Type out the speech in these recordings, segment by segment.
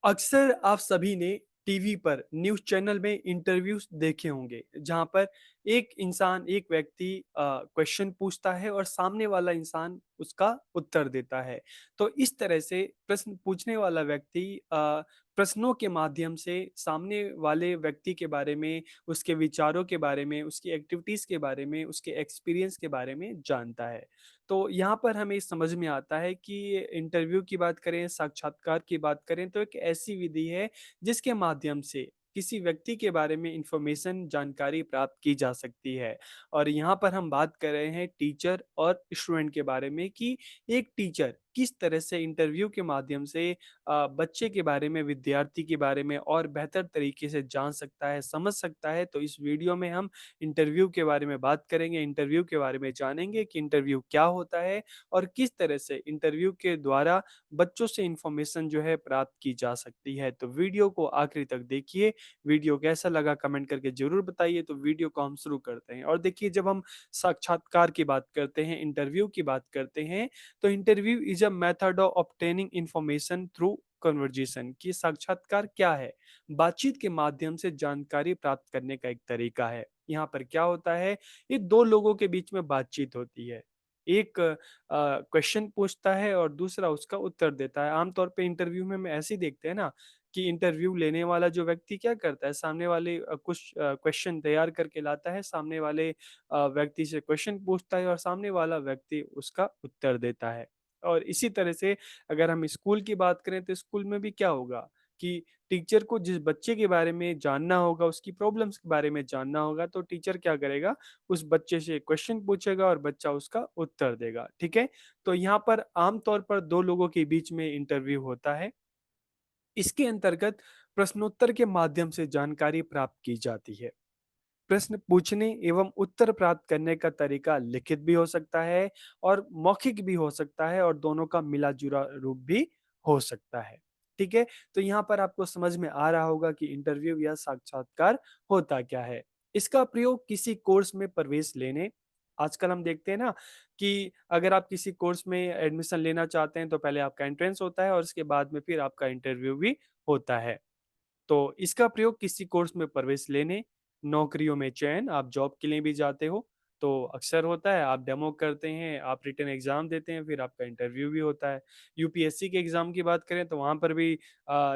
अक्सर आप सभी ने टीवी पर न्यूज़ चैनल में इंटरव्यूज़ देखे होंगे, जहाँ पर एक इंसान, एक व्यक्ति क्वेश्चन पूछता है और सामने वाला इंसान उसका उत्तर देता है। तो इस तरह से प्रश्न पूछने वाला व्यक्ति प्रश्नों के माध्यम से सामने वाले व्यक्ति के बारे में, उसके विचारों के बारे में, उसकी एक्टिविटीज़ के बारे में, उसके एक्सपीरियंस के बारे में जानता है। तो यहाँ पर हमें समझ में आता है कि इंटरव्यू की बात करें, साक्षात्कार की बात करें तो एक ऐसी विधि है जिसके माध्यम से किसी व्यक्ति के बारे में इंफॉर्मेशन, जानकारी प्राप्त की जा सकती है। और यहाँ पर हम बात कर रहे हैं टीचर और स्टूडेंट के बारे में कि एक टीचर किस तरह से इंटरव्यू के माध्यम से बच्चे के बारे में, विद्यार्थी के बारे में और बेहतर तरीके से जान सकता है, समझ सकता है। तो इस वीडियो में हम इंटरव्यू के बारे में बात करेंगे, इंटरव्यू के बारे में जानेंगे कि इंटरव्यू क्या होता है और किस तरह से इंटरव्यू के द्वारा बच्चों से इंफॉर्मेशन जो है प्राप्त की जा सकती है। तो वीडियो को आखिरी तक देखिए, वीडियो कैसा लगा कमेंट करके ज़रूर बताइए। तो वीडियो को हम शुरू करते हैं और देखिए जब हम साक्षात्कार की बात करते हैं, इंटरव्यू की बात करते हैं, तो interview is a method of obtaining information through conversation कि साक्षात्कार क्या है? बातचीत के माध्यम से जानकारी प्राप्त करने का एक तरीका है। यहाँ पर क्या होता है, ये 2 लोगों के बीच में बातचीत होती है। एक क्वेश्चन पूछता है और दूसरा उसका उत्तर देता है। आम तौर पे इंटरव्यू में हम ऐसे ही देखते हैं ना कि इंटरव्यू लेने वाला जो व्यक्ति क्या करता है, सामने वाले कुछ क्वेश्चन तैयार करके लाता है, सामने वाले व्यक्ति से क्वेश्चन पूछता है और सामने वाला व्यक्ति उसका उत्तर देता है। और इसी तरह से अगर हम स्कूल की बात करें तो स्कूल में भी क्या होगा कि टीचर को जिस बच्चे के बारे में जानना होगा, उसकी प्रॉब्लम्स के बारे में जानना होगा, तो टीचर क्या करेगा, उस बच्चे से क्वेश्चन पूछेगा और बच्चा उसका उत्तर देगा, ठीक है? तो यहाँ पर आम तौर पर 2 लोगों के बीच में इंटरव्यू होता है। इसके अंतर्गत प्रश्नोत्तर के माध्यम से जानकारी प्राप्त की जाती है। प्रश्न पूछने एवं उत्तर प्राप्त करने का तरीका लिखित भी हो सकता है और मौखिक भी हो सकता है और दोनों का मिला-जुला रूप भी हो सकता है। ठीक है? तो यहाँ पर आपको समझ में आ रहा होगा कि इंटरव्यू या साक्षात्कार होता क्या है। इसका प्रयोग किसी कोर्स में प्रवेश लेने आजकल हम देखते हैं ना कि अगर आप किसी कोर्स में एडमिशन लेना चाहते हैं तो पहले आपका एंट्रेंस होता है और उसके बाद में फिर आपका इंटरव्यू भी होता है। तो इसका प्रयोग किसी कोर्स में प्रवेश लेने, नौकरियों में चयन, आप जॉब के लिए भी जाते हो, तो अक्सर होता है आप डेमो करते हैं, आप रिटन एग्ज़ाम देते हैं, फिर आपका इंटरव्यू भी होता है। यूपीएससी के एग्ज़ाम की बात करें तो वहाँ पर भी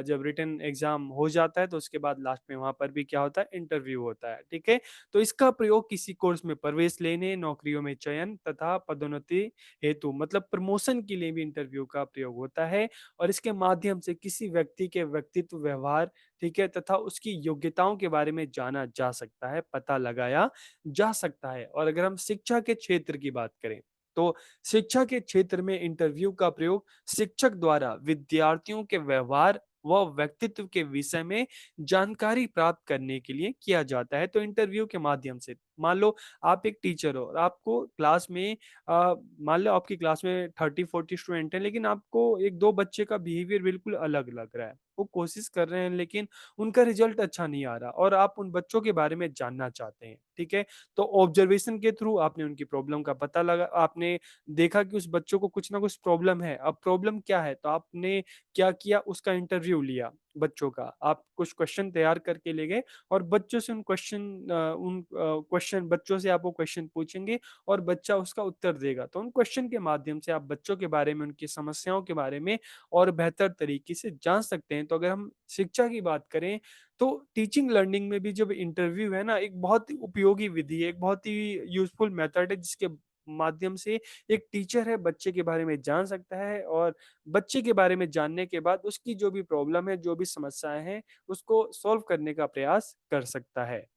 जब रिटन एग्ज़ाम हो जाता है तो उसके बाद लास्ट में वहाँ पर भी क्या होता है इंटरव्यू होता है, ठीक है? तो इसका प्रयोग किसी कोर्स में प्रवेश लेने, नौकरियों में चयन तथा पदोन्नति हेतु मतलब प्रमोशन के लिए भी इंटरव्यू का प्रयोग होता है और इसके माध्यम से किसी व्यक्ति के व्यक्तित्व, व्यवहार ठीक है? तथा उसकी योग्यताओं के बारे में जाना जा सकता है, पता लगाया जा सकता है। और अगर हम शिक्षा के क्षेत्र की बात करें, तो शिक्षा के क्षेत्र में इंटरव्यू का प्रयोग शिक्षक द्वारा विद्यार्थियों के व्यवहार व व्यक्तित्व के विषय में जानकारी प्राप्त करने के लिए किया जाता है। तो इंटरव्यू के माध्यम से मान लो आप एक टीचर हो और आपको क्लास में मान लो आपकी क्लास में 30-40 स्टूडेंट हैं, लेकिन आपको 1-2 बच्चे का बिहेवियर बिल्कुल अलग लग रहा है। वो कोशिश कर रहे हैं लेकिन उनका रिजल्ट अच्छा नहीं आ रहा और आप उन बच्चों के बारे में जानना चाहते हैं, ठीक है? तो ऑब्जर्वेशन के थ्रू आपने उनकी प्रॉब्लम का पता लगा आपने देखा कि उस बच्चों को कुछ ना कुछ प्रॉब्लम है। अब प्रॉब्लम क्या है? तो आपने क्या किया उसका इंटरव्यू लिया बच्चों का। आप कुछ क्वेश्चन तैयार करके ले गए और बच्चों से उन क्वेश्चन बच्चों से आप वो क्वेश्चन पूछेंगे और बच्चा उसका उत्तर देगा। तो उन क्वेश्चन के माध्यम से आप बच्चों के बारे में, उनकी समस्याओं के बारे में और बेहतर तरीके से जान सकते हैं। तो अगर हम शिक्षा की बात करें, तो टीचिंग लर्निंग में भी जब इंटरव्यू है ना, एक बहुत ही उपयोगी विधि है, एक बहुत ही यूज़फुल मेथड है जिसके माध्यम से एक टीचर है बच्चे के बारे में जान सकता है और बच्चे के बारे में जानने के बाद उसकी जो भी प्रॉब्लम है, जो भी समस्याएँ हैं, उसको सॉल्व करने का प्रयास कर सकता है।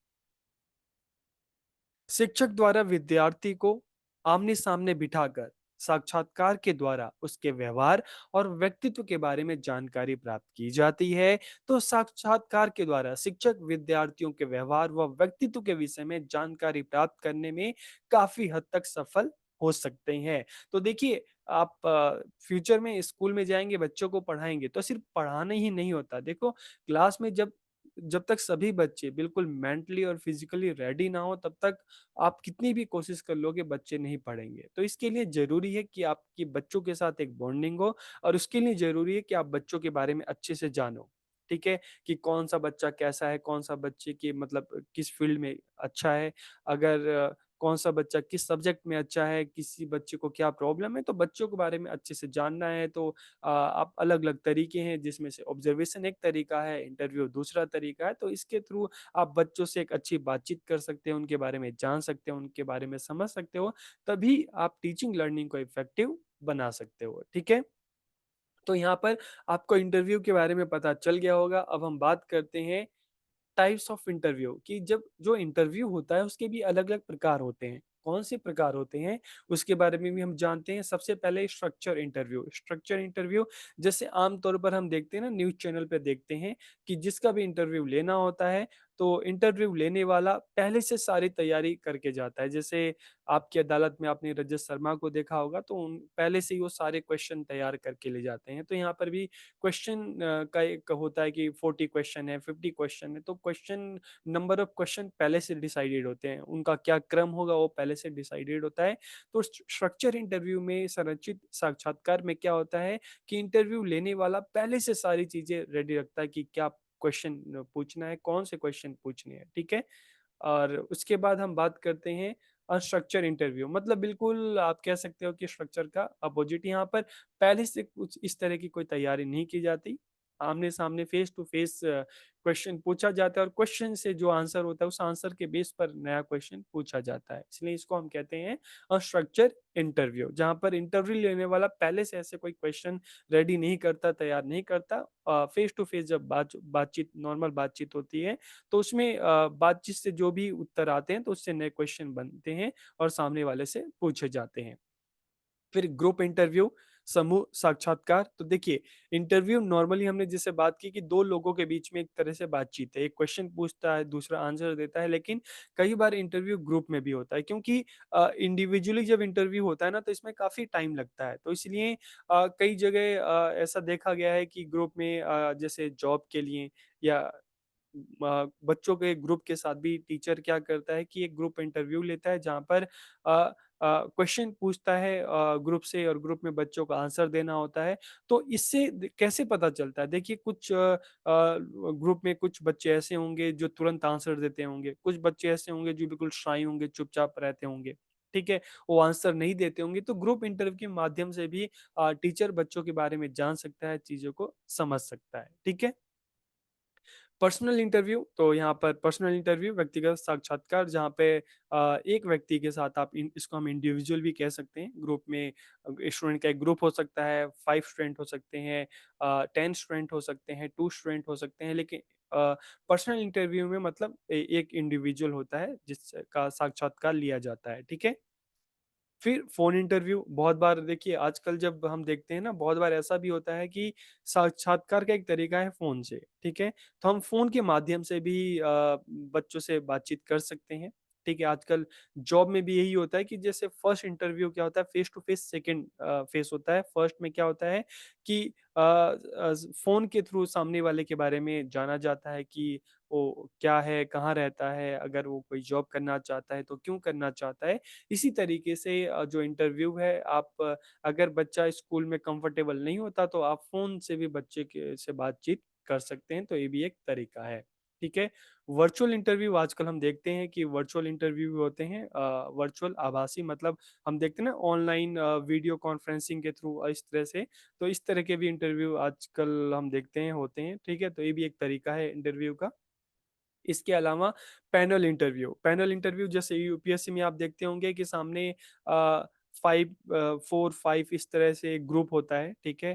शिक्षक द्वारा विद्यार्थी को आमने-सामने बिठाकर साक्षात्कार के द्वारा उसके व्यवहार और व्यक्तित्व के बारे में जानकारी प्राप्त की जाती है। तो साक्षात्कार के द्वारा शिक्षक विद्यार्थियों के व्यवहार व व्यक्तित्व के विषय में जानकारी प्राप्त करने में काफ़ी हद तक सफल हो सकते हैं। तो देखिए आप फ्यूचर में स्कूल में जाएँगे, बच्चों को पढ़ाएँगे तो सिर्फ़ पढ़ाना ही नहीं होता। देखो क्लास में जब जब तक सभी बच्चे बिल्कुल मेंटली और फिजिकली रेडी ना हो तब तक आप कितनी भी कोशिश कर लोगे बच्चे नहीं पढ़ेंगे। तो इसके लिए ज़रूरी है कि आपकी बच्चों के साथ एक बॉन्डिंग हो और उसके लिए ज़रूरी है कि आप बच्चों के बारे में अच्छे से जानो। ठीक है? कि कौन-सा बच्चा कैसा है, कौन-सा बच्चे की मतलब किस फ़ील्ड में अच्छा है, अगर कौन-सा बच्चा किस सब्जेक्ट में अच्छा है, किसी बच्चे को क्या प्रॉब्लम है, तो बच्चों के बारे में अच्छे से जानना है तो आप अलग-अलग तरीके हैं जिसमें से ऑब्ज़र्वेशन एक तरीका है, इंटरव्यू दूसरा तरीका है, तो इसके थ्रू आप बच्चों से एक अच्छी बातचीत कर सकते हो, उनके बारे में जान सकते हो, उनके बारे में समझ सकते हो, तभी आप टीचिंग लर्निंग को इफ़ेक्टिव बना सकते हो, ठीक है? तो यहाँ पर आपको इंटरव्यू के बारे में पता चल गया होगा, अब हम बात करते हैं टाइप्स ऑफ इंटरव्यू कि जब जो इंटरव्यू होता है उसके भी अलग-अलग प्रकार होते हैं। कौन से प्रकार होते हैं उसके बारे में भी हम जानते हैं। सबसे पहले स्ट्रक्चर इंटरव्यू। स्ट्रक्चर इंटरव्यू जैसे आम तौर पर हम देखते हैं ना न्यूज़ चैनल पे देखते हैं कि जिसका भी इंटरव्यू लेना होता है तो इंटरव्यू लेने वाला पहले से सारी तैयारी करके जाता है। जैसे आपकी अदालत में आपने रजत शर्मा को देखा होगा तो उन पहले से ही वो सारे क्वेश्चन तैयार करके ले जाते हैं। तो यहाँ पर भी क्वेश्चन का एक होता है कि 40 क्वेश्चन है, 50 क्वेश्चन है, तो क्वेश्चन नंबर ऑफ क्वेश्चन पहले से डिसाइडेड होते हैं। उनका क्या क्रम होगा वो पहले से डिसाइडेड होता है। तो स्ट्रक्चर इंटरव्यू में संरचित साक्षात्कार में क्या होता है कि इंटरव्यू लेने वाला पहले से सारी चीज़ें रेडी रखता है कि क्या क्वेश्चन पूछना है, कौन से क्वेश्चन पूछने हैं, ठीक है? और उसके बाद हम बात करते हैं अनस्ट्रक्चर इंटरव्यू मतलब बिल्कुल आप कह सकते हो कि स्ट्रक्चर का अपोजिट यहाँ पर पहले से कुछ इस तरह की कोई तैयारी नहीं की जाती। आमने-सामने फेस टू फेस क्वेश्चन पूछा जाता है और क्वेश्चन से जो आंसर होता है उस आंसर के बेस पर नया क्वेश्चन पूछा जाता है। इसलिए इसको हम कहते हैं अनस्ट्रक्चर इंटरव्यू जहाँ पर इंटरव्यू लेने वाला पहले से ऐसे कोई क्वेश्चन रेडी नहीं करता, तैयार नहीं करता। फेस टू फेस जब बातचीत नॉर्मल बातचीत होती है तो उसमें बातचीत से जो भी उत्तर आते हैं तो उससे नए क्वेश्चन बनते हैं और सामने वाले से पूछे जाते हैं। फिर ग्रुप इंटरव्यू, समूह साक्षात्कार। तो देखिए, इंटरव्यू नॉर्मली हमने जैसे बात की कि 2 लोगों के बीच में एक तरह से बातचीत है। एक क्वेश्चन पूछता है, दूसरा आंसर देता है, लेकिन कई बार इंटरव्यू ग्रुप में भी होता है क्योंकि इंडिविजुअली जब इंटरव्यू होता है ना, तो इसमें काफ़ी टाइम लगता है। तो इसलिए कई जगह ऐसा देखा गया है कि ग्रुप में जैसे जॉब के लिए या बच्चों के ग्रुप के साथ भी टीचर क्या करता है कि एक ग्रुप इंटरव्यू लेता है जहाँ पर क्वेश्चन पूछता है ग्रुप से और ग्रुप में बच्चों को आंसर देना होता है। तो इससे कैसे पता चलता है? देखिए कुछ ग्रुप में कुछ बच्चे ऐसे होंगे जो तुरंत आंसर देते होंगे, कुछ बच्चे ऐसे होंगे जो बिल्कुल शाय होंगे, चुपचाप रहते होंगे। ठीक है? वो आंसर नहीं देते होंगे, तो ग्रुप इंटरव्यू के माध्यम से भी टीचर बच्चों के बारे में जान सकता है, चीज़ों को समझ सकता है। ठीक है? पर्सनल इंटरव्यू तो यहाँ पर पर्सनल इंटरव्यू व्यक्तिगत साक्षात्कार जहाँ पे एक व्यक्ति के साथ आप इसको हम इंडिविजुअल भी कह सकते हैं ग्रुप में स्टूडेंट का एक ग्रुप हो सकता है 5 स्टूडेंट हो सकते हैं 10 स्टूडेंट हो सकते हैं 2 स्टूडेंट हो सकते हैं लेकिन पर्सनल इंटरव्यू में मतलब एक इंडिविजुअल होता है जिसका साक्षात्कार लिया जाता है ठीक है फिर फ़ोन इंटरव्यू बहुत बार देखिए आजकल जब हम देखते हैं ना बहुत बार ऐसा भी होता है कि साक्षात्कार का एक तरीका है फ़ोन से, ठीक है? तो हम फ़ोन के माध्यम से भी बच्चों से बातचीत कर सकते हैं, ठीक है? आजकल जॉब में भी यही होता है कि जैसे फर्स्ट इंटरव्यू क्या होता है face to face second face होता है। फर्स्ट में क्या होता है कि फ़ोन के थ्रू सामने वाले के बारे में जाना जाता है कि वो क्या है, कहाँ रहता है, अगर वो कोई जॉब करना चाहता है तो क्यों करना चाहता है? इसी तरीके से जो इंटरव्यू है आप अगर बच्चा स्कूल में कंफर्टेबल नहीं होता तो आप फ़ोन से भी बच्चे के से बातचीत कर सकते हैं, तो ये भी एक तरीका है, ठीक है? वर्चुअल इंटरव्यू आजकल हम देखते हैं कि वर्चुअल इंटरव्यू भी होते हैं वर्चुअल आभासी मतलब हम देखते हैं ना ऑनलाइन वीडियो कॉन्फ्रेंसिंग के थ्रू इस तरह से, तो इस तरह के भी इंटरव्यू आजकल हम देखते हैं होते हैं, ठीक है? तो ये भी एक तरीका है इंटरव्यू का। इसके अलावा पैनल इंटरव्यू जैसे यूपीएससी में आप देखते होंगे कि सामने 4-5 इस तरह से एक ग्रुप होता है, ठीक है?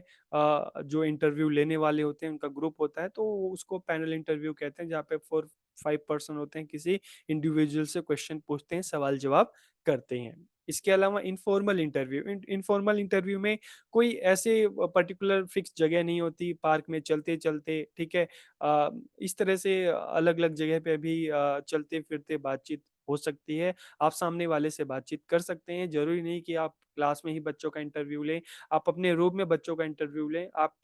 जो इंटरव्यू लेने वाले होते हैं उनका ग्रुप होता है, तो उसको पैनल इंटरव्यू कहते हैं जहाँ पे 4-5 पर्सन होते हैं, किसी इंडिविजुअल से क्वेश्चन पूछते हैं, सवाल-जवाब करते हैं। इसके अलावा इनफॉर्मल इंटरव्यू में कोई ऐसे पर्टिकुलर फिक्स जगह नहीं होती, पार्क में चलते-चलते, ठीक है? अ, इस तरह से अलग-अलग जगह पे भी चलते-फिरते बातचीत हो सकती है। आप सामने वाले से बातचीत कर सकते हैं, ज़रूरी नहीं कि आप क्लास में ही बच्चों का इंटरव्यू लें, आप अपने रूम में बच्चों का इंटरव्यू लें, आप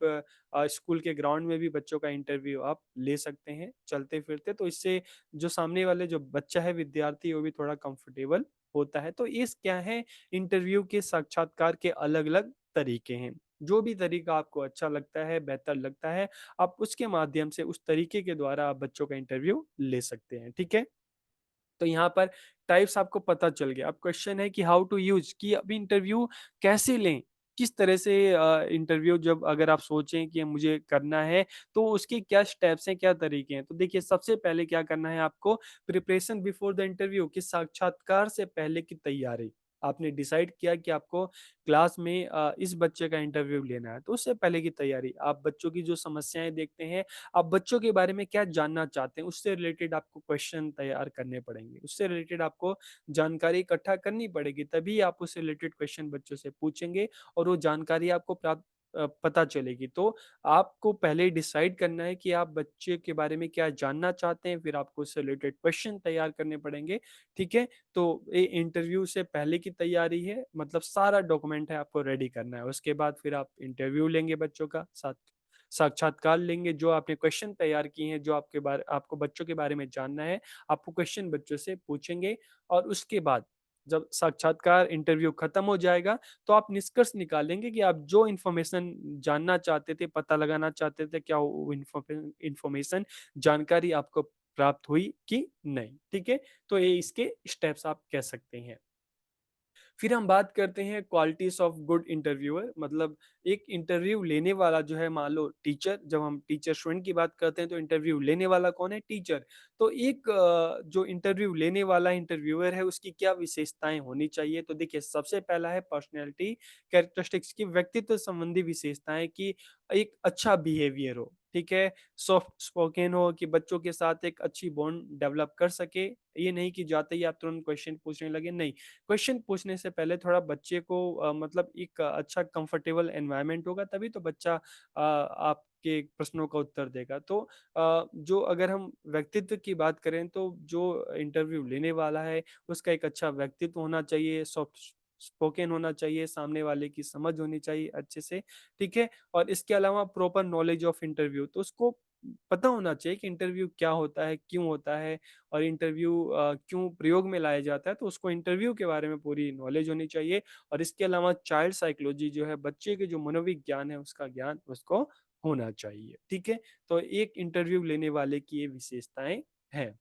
स्कूल के ग्राउंड में भी बच्चों का इंटरव्यू आप ले सकते हैं, चलते-फिरते। तो इससे जो सामने वाले जो बच्चा है, विद्यार्थी, वो भी थोड़ा कंफर्टेबल होता है। तो इस क्या है, इंटरव्यू के साक्षात्कार के अलग-अलग तरीके हैं। जो भी तरीका आपको अच्छा लगता है, बेहतर लगता है, आप उसके माध्यम से उस तरीके के द्वारा आप बच्चों का इंटरव्यू ले सकते हैं, ठीक है? तो यहाँ पर टाइप्स आपको पता चल गया। अब क्वेश्चन है कि हाउ टू यूज़, कि अभी इंटरव्यू कैसे लें? किस तरह से इंटरव्यू जब अगर आप सोचें कि मुझे करना है, तो उसके क्या स्टेप्स हैं, क्या तरीके हैं? तो देखिए सबसे पहले क्या करना है आपको, प्रिपरेशन बिफोर द इंटरव्यू, कि साक्षात्कार से पहले की तैयारी। आपने डिसाइड किया कि आपको क्लास में इस बच्चे का इंटरव्यू लेना है, तो उससे पहले की तैयारी। आप बच्चों की जो समस्याएँ देखते हैं, आप बच्चों के बारे में क्या जानना चाहते हैं, उससे रिलेटेड आपको क्वेश्चन तैयार करने पड़ेंगे। उससे रिलेटेड आपको जानकारी इकट्ठा करनी पड़ेगी, तभी आप उससे रिलेटेड क्वेश्चन बच्चों से पूछेंगे और वो जानकारी आपको पता चलेगी। तो आपको पहले डिसाइड करना है कि आप बच्चे के बारे में क्या जानना चाहते हैं, फिर आपको उससे रिलेटेड क्वेश्चन तैयार करने पड़ेंगे, ठीक है? तो ये इंटरव्यू से पहले की तैयारी है, मतलब सारा डॉक्यूमेंट है आपको रेडी करना है। उसके बाद फिर आप इंटरव्यू लेंगे बच्चों का, साक्षात्कार लेंगे, जो आपने क्वेश्चन तैयार किए हैं, जो आपको बच्चों के बारे में जानना है, आप वो क्वेश्चन बच्चों से पूछेंगे और उसके बाद जब साक्षात्कार इंटरव्यू खत्म हो जाएगा, तो आप निष्कर्ष निकालेंगे कि आप जो इन्फॉर्मेशन जानना चाहते थे, पता लगाना चाहते थे, क्या वो इन्फॉर्मेशन, जानकारी आपको प्राप्त हुई कि नहीं, ठीक है? तो ये इसके स्टेप्स आप कह सकते हैं। फिर हम बात करते हैं क्वालिटीज ऑफ गुड इंटरव्यूअर, मतलब एक इंटरव्यू लेने वाला जो है, मान लो टीचर, जब हम टीचर स्टूडेंट की बात करते हैं तो इंटरव्यू लेने वाला कौन है, टीचर। तो एक जो इंटरव्यू लेने वाला इंटरव्यूअर है उसकी क्या विशेषताएं होनी चाहिए, तो देखिए सबसे पहला है पर्सनैलिटी कैरेक्टरिस्टिक्स की, व्यक्तित्व संबंधी विशेषताएं, की एक अच्छा बिहेवियर हो, ठीक है, सॉफ्ट स्पोकन हो, कि बच्चों के साथ एक अच्छी बॉन्ड डेवलप कर सके। ये नहीं कि जाते ही आप तुरंत क्वेश्चन पूछने लगे, नहीं, क्वेश्चन पूछने से पहले थोड़ा बच्चे को मतलब एक अच्छा कंफर्टेबल एनवायरनमेंट होगा, तभी तो बच्चा आपके प्रश्नों का उत्तर देगा। तो जो अगर हम व्यक्तित्व की बात करें, तो जो इंटरव्यू लेने वाला है उसका एक अच्छा व्यक्तित्व होना चाहिए, सॉफ्ट स्पोकन होना चाहिए, सामने वाले की समझ होनी चाहिए अच्छे से, ठीक है। और इसके अलावा प्रॉपर नॉलेज ऑफ इंटरव्यू, तो उसको पता होना चाहिए कि इंटरव्यू क्या होता है, क्यों होता है, और इंटरव्यू क्यों प्रयोग में लाया जाता है, तो उसको इंटरव्यू के बारे में पूरी नॉलेज होनी चाहिए। और इसके अलावा चाइल्ड साइकोलॉजी जो है, बच्चे के जो मनोविज्ञान है उसका ज्ञान उसको होना चाहिए, ठीक है। तो एक इंटरव्यू लेने वाले की ये विशेषताएं हैं।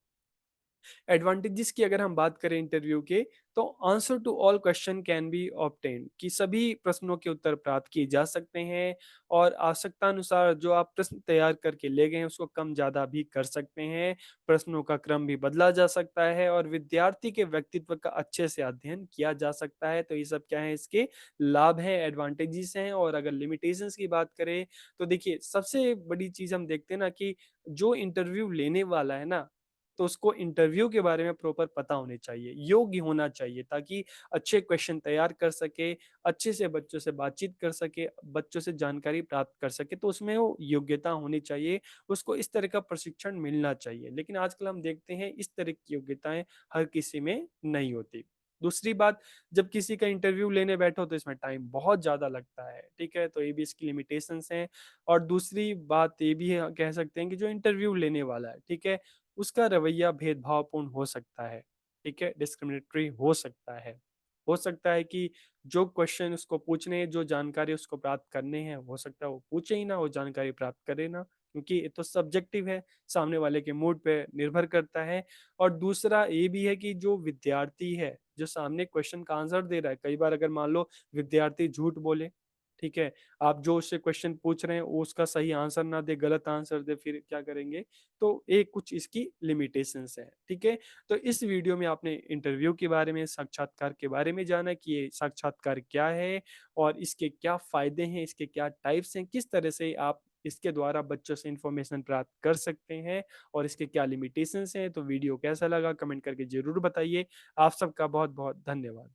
एडवांटेजेस की अगर हम बात करें इंटरव्यू के, तो answer to all question can be obtained, कि सभी प्रश्नों के उत्तर प्राप्त किए जा सकते हैं, और आवश्यकता अनुसार जो आप प्रश्न तैयार करके ले गए हैं उसको कम ज्यादा भी कर सकते हैं, प्रश्नों का क्रम भी बदला जा सकता है, और विद्यार्थी के व्यक्तित्व का अच्छे से अध्ययन किया जा सकता है। तो ये सब क्या है, इसके लाभ हैं, एडवांटेजेस हैं। और अगर लिमिटेशंस की बात करें, तो देखिए सबसे बड़ी चीज हम देखते हैं ना, कि जो इंटरव्यू लेने वाला है ना, तो उसको इंटरव्यू के बारे में प्रॉपर पता होने चाहिए, योग्य होना चाहिए, ताकि अच्छे क्वेश्चन तैयार कर सके, अच्छे से बच्चों से बातचीत कर सके, बच्चों से जानकारी प्राप्त कर सके, तो उसमें वो योग्यता होनी चाहिए, उसको इस तरह का प्रशिक्षण मिलना चाहिए। लेकिन आजकल हम देखते हैं इस तरह की योग्यताएं हर किसी में नहीं होती। दूसरी बात, जब किसी का इंटरव्यू लेने बैठो तो इसमें टाइम बहुत ज़्यादा लगता है, ठीक है, तो ये भी इसकी लिमिटेशंस हैं। और दूसरी बात ये भी है, कह सकते हैं कि जो इंटरव्यू लेने वाला है, ठीक है, उसका रवैया भेदभावपूर्ण हो सकता है, ठीक है, डिस्क्रिमिनेटरी हो सकता है कि जो क्वेश्चन उसको पूछने हैं, जो जानकारी उसको प्राप्त करने हैं, हो सकता है वो पूछे ही ना, वो जानकारी प्राप्त करे ना, क्योंकि ये तो सब्जेक्टिव है, सामने वाले के मूड पे निर्भर करता है। और दूसरा ये भी है कि जो विद्यार्थी है, जो सामने क्वेश्चन का आंसर दे रहा है, कई बार अगर मान लो विद्यार्थी झूठ बोले, ठीक है, आप जो उससे क्वेश्चन पूछ रहे हैं वो उसका सही आंसर ना दे, गलत आंसर दे, फिर क्या करेंगे। तो ये कुछ इसकी लिमिटेशंस है, ठीक है। तो इस वीडियो में आपने इंटरव्यू के बारे में, साक्षात्कार के बारे में जाना कि ये साक्षात्कार क्या है, और इसके क्या फायदे हैं, इसके क्या टाइप्स हैं, किस तरह से आप इसके द्वारा बच्चों से इंफॉर्मेशन प्राप्त कर सकते हैं, और इसके क्या लिमिटेशंस हैं। तो वीडियो कैसा लगा कमेंट करके जरूर बताइए। आप सबका बहुत बहुत धन्यवाद।